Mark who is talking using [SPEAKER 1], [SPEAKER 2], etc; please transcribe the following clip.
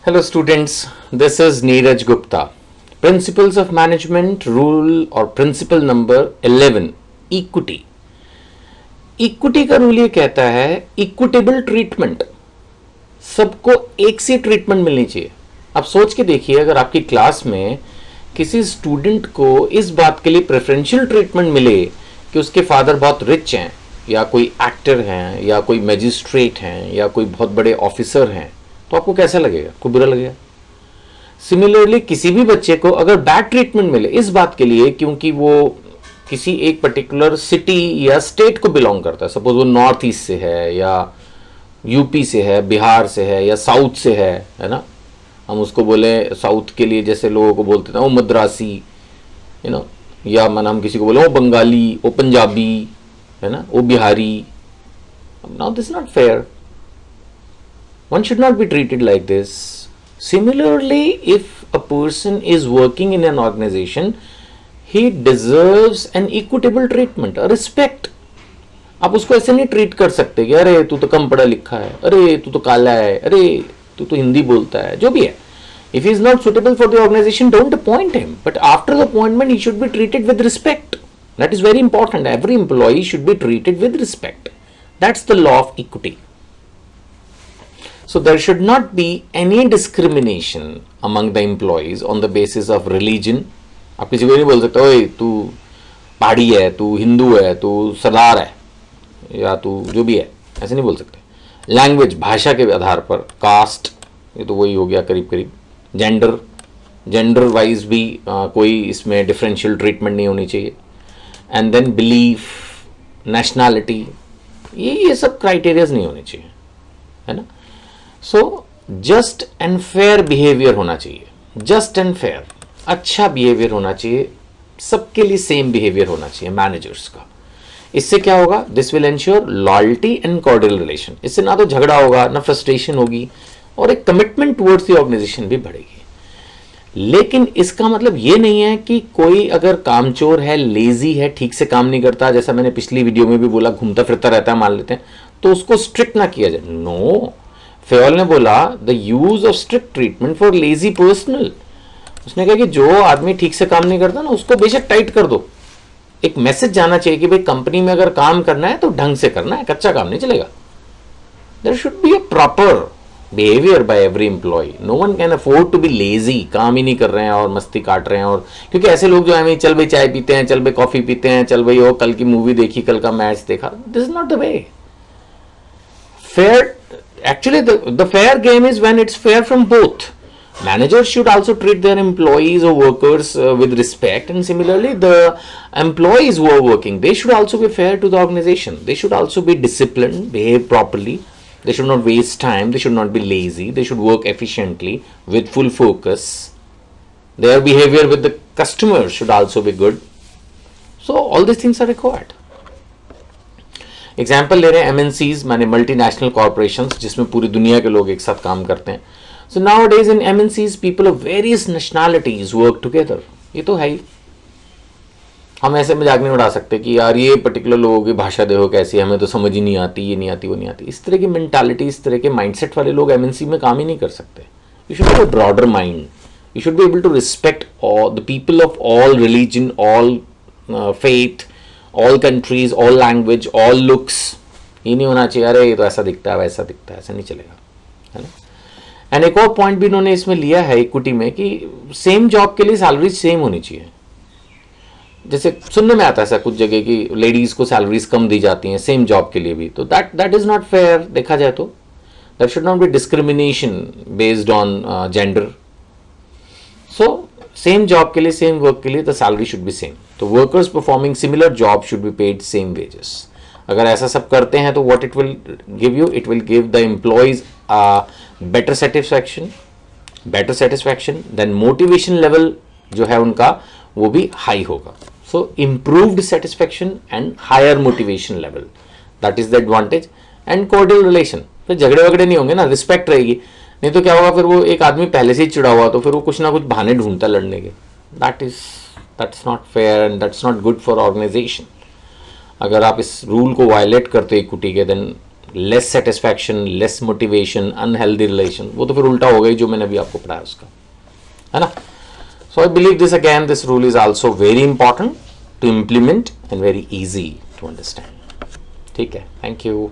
[SPEAKER 1] Hello students, this is Neeraj Gupta. Principles of Management Rule or Principle number 11, Equity. Equity का rule ये कहता है equitable treatment, सबको एक सी ट्रीटमेंट मिलनी चाहिए। आप सोच के देखिए, अगर आपकी क्लास में किसी स्टूडेंट को इस बात के लिए प्रेफरेंशियल ट्रीटमेंट मिले कि उसके फादर बहुत रिच हैं या कोई एक्टर हैं या कोई मैजिस्ट्रेट हैं या कोई बहुत बड़े ऑफिसर हैं, तो आपको कैसा लगेगा? आपको बुरा लगेगा। सिमिलरली किसी भी बच्चे को अगर बैड ट्रीटमेंट मिले इस बात के लिए क्योंकि वो किसी एक पर्टिकुलर सिटी या स्टेट को बिलोंग करता है, सपोज वो नॉर्थ ईस्ट से है या यूपी से है, बिहार से है या साउथ से है ना। हम उसको बोले साउथ के लिए जैसे लोगों को बोलते थे वो मद्रासी, या मन हम किसी को बोले वो बंगाली, वो पंजाबी, है ना, वो Bihari. Now this not fair. One should not be treated like this. Similarly, if a person is working in an organization, he deserves an equitable treatment, a respect. आप उसको ऐसे नहीं ट्रीट कर सकते कि अरे तू तो कम पढ़ा लिखा है, अरे तू तो काला है, अरे तू तो हिंदी बोलता है, जो भी है. If he is not suitable for the organization, don't appoint him. But after the appointment, he should be treated with respect. That is very important. Every employee should be treated with respect. That's the law of equity. So there should not be any discrimination among the employees on the basis of religion. आप किसी को नहीं बोल सकते ओए तू पहाड़ी है, तू हिंदू है, तू सरदार है या तू जो भी है, ऐसे नहीं बोल सकते. लैंग्वेज, भाषा के आधार पर, कास्ट, ये तो वही हो गया करीब करीब. जेंडर वाइज भी कोई इसमें डिफरेंशियल ट्रीटमेंट नहीं होनी चाहिए. एंड देन बिलीफ, नेशनैलिटी, ये सब क्राइटेरियाज नहीं होने चाहिए, है ना. So just and fair behaviour होना चाहिए. जस्ट एंड फेयर, अच्छा बिहेवियर होना चाहिए, सबके लिए सेम बिहेवियर होना चाहिए मैनेजर्स का. इससे क्या होगा? This will ensure loyalty and cordial relation. इससे ना तो झगड़ा होगा, ना फ्रस्ट्रेशन होगी, और एक कमिटमेंट टुवर्ड्स द ऑर्गेनाइजेशन भी बढ़ेगी. लेकिन इसका मतलब ये नहीं है कि कोई अगर कामचोर है, लेजी है, ठीक से काम नहीं करता, जैसा मैंने पिछली वीडियो में भी बोला, घूमता फिरता रहता है मान लेते हैं, तो उसको स्ट्रिक्ट ना किया जाए. नो, फेयल ने बोला the use of strict treatment for lazy personal. उसने कहा कि जो आदमी ठीक से काम नहीं करता ना, उसको बेशक टाइट कर दो. एक मैसेज जाना चाहिए कि भाई कंपनी में अगर काम करना है तो ढंग से करना है, कच्चा काम नहीं चलेगा. There should be a proper behaviour by every employee. No one can afford to be lazy, काम ही नहीं कर रहे हैं और मस्ती काट रहे हैं. और क्योंकि ऐसे लोग जो है चल भाई चाय पीते हैं, चल भाई कॉफी पीते हैं, चल भाई वो कल की मूवी देखी, कल का मैच देखा. This is not the way. Fair, actually the fair game is when it's fair from both. Managers should also treat their employees or workers with respect, and similarly the employees who are working, they should also be fair to the organization. They should also be disciplined, behave properly. They should not waste time, they should not be lazy, they should work efficiently with full focus. Their behavior with the customers should also be good. So all these things are required. Example ले रहे हैं MNCs, माने multinational corporations, जिसमें पूरी दुनिया के लोग एक साथ काम करते हैं. So now days in MNCs people of various nationalities work together. ये तो है ही. हम ऐसे मजाक नहीं उड़ा सकते कि यार ये पर्टिकुलर लोगों की भाषा देखो कैसी है, हमें तो समझ ही नहीं आती, ये नहीं आती, वो नहीं आती. इस तरह की मेंटालिटी, इस तरह के माइंडसेट वाले लोग एमएनसी में काम ही नहीं कर सकते. You should have a broader mind. You should be able to respect the people of all religion, all faith, all countries, all language, all looks. ये नहीं होना चाहिए अरे ये तो ऐसा दिखता है, वैसा दिखता है, ऐसा नहीं चलेगा, है ना. एंड एक और पॉइंट भी इन्होंने इसमें लिया है इक्विटी में कि सेम जॉब के लिए सैलरीज सेम होनी चाहिए. जैसे सुनने में आता है ऐसा कुछ जगह कि लेडीज को सैलरीज कम दी जाती हैं सेम जॉब के लिए भी, तो दैट इज नॉट फेयर. देखा जाए तो that should not be discrimination based on gender. So same job के लिए, सेम वर्क के लिए the salary should be same. तो workers performing similar job should be paid same wages. अगर ऐसा सब करते हैं तो what it will give you, it will give the employees better satisfaction, then motivation level जो है उनका वो भी हाई होगा. So improved satisfaction and higher motivation level, that is the advantage. And cordial relation, फिर झगड़े वगड़े नहीं होंगे ना, रिस्पेक्ट रहेगी. नहीं तो क्या होगा, फिर वो एक आदमी पहले से ही चिड़ा हुआ तो फिर वो कुछ ना कुछ बहाने ढूंढता लड़ने के. that's not fair and that's not good for organization. अगर आप इस रूल को वायलेट करते इक्विटी के, than less satisfaction, less motivation, unhealthy relation, वो तो फिर उल्टा हो गई जो मैंने अभी आपको पढ़ाया उसका, है ना. So I believe this again, this rule is also very important to implement and very easy to understand. ठीक है, थैंक यू.